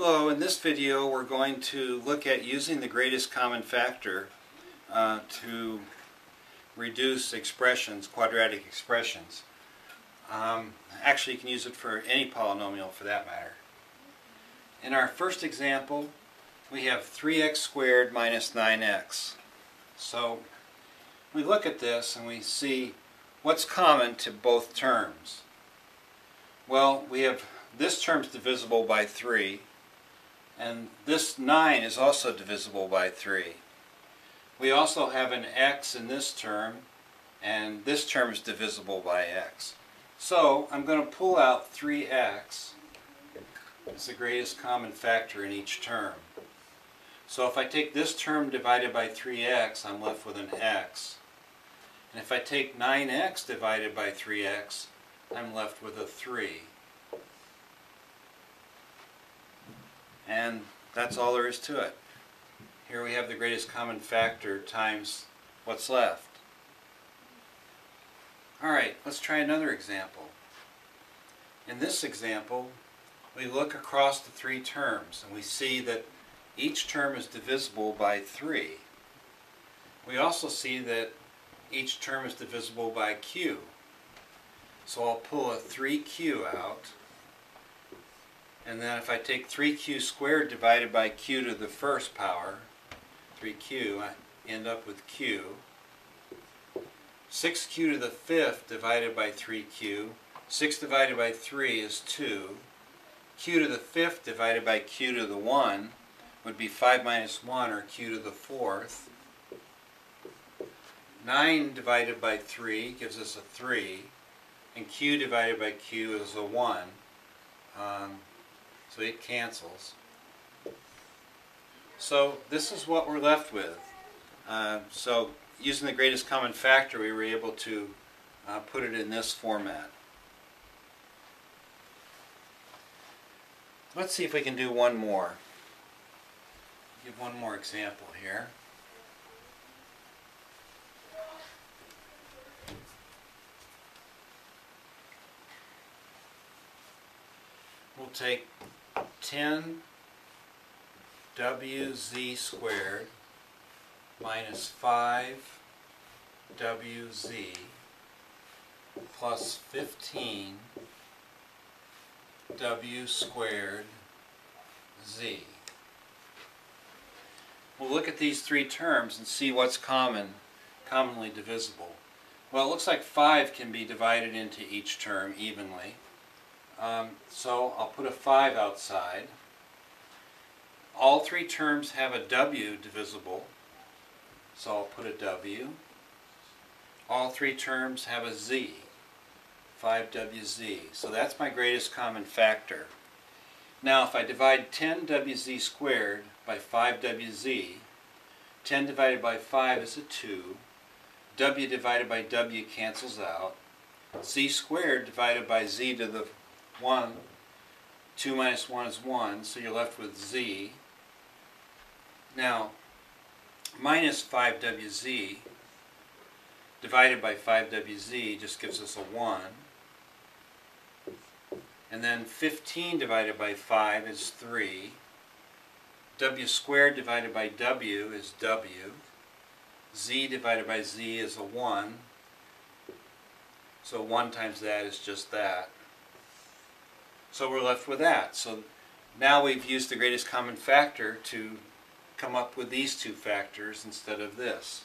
Hello, in this video we're going to look at using the greatest common factor to reduce expressions, quadratic expressions. Actually, you can use it for any polynomial for that matter. In our first example, we have 3x squared minus 9x. So we look at this and we see what's common to both terms. Well, we have this term's divisible by 3, and this 9 is also divisible by 3. We also have an x in this term, and this term is divisible by x. So I'm going to pull out 3x as the greatest common factor in each term. So if I take this term divided by 3x, I'm left with an x. And if I take 9x divided by 3x, I'm left with a 3. And that's all there is to it. Here we have the greatest common factor times what's left. Alright, let's try another example. In this example, we look across the three terms and we see that each term is divisible by 3. We also see that each term is divisible by q. So I'll pull a 3q out. And then if I take 3q squared divided by q to the first power, 3q, I end up with q. 6q to the fifth divided by 3q, 6 divided by 3 is 2. Q to the fifth divided by q to the 1 would be 5 minus 1, or q to the fourth. 9 divided by 3 gives us a 3, and q divided by q is a 1. So it cancels. So this is what we're left with. So using the greatest common factor, we were able to put it in this format. Let's see if we can do one more. Give one more example here. We'll take 10wz squared minus 5wz plus 15w squared z. We'll look at these three terms and see what's commonly divisible. Well, it looks like 5 can be divided into each term evenly. So I'll put a 5 outside. All three terms have a w divisible, so I'll put a w. All three terms have a z, 5wz. So that's my greatest common factor. Now if I divide 10wz squared by 5wz, 10 divided by 5 is a 2. W divided by w cancels out. Z squared divided by z to the 1, 2 minus 1 is 1, so you're left with z. Now, minus 5wz divided by 5wz just gives us a 1. And then 15 divided by 5 is 3. W squared divided by w is w. Z divided by z is a 1. So 1 times that is just that. So we're left with that. So now we've used the greatest common factor to come up with these two factors instead of this.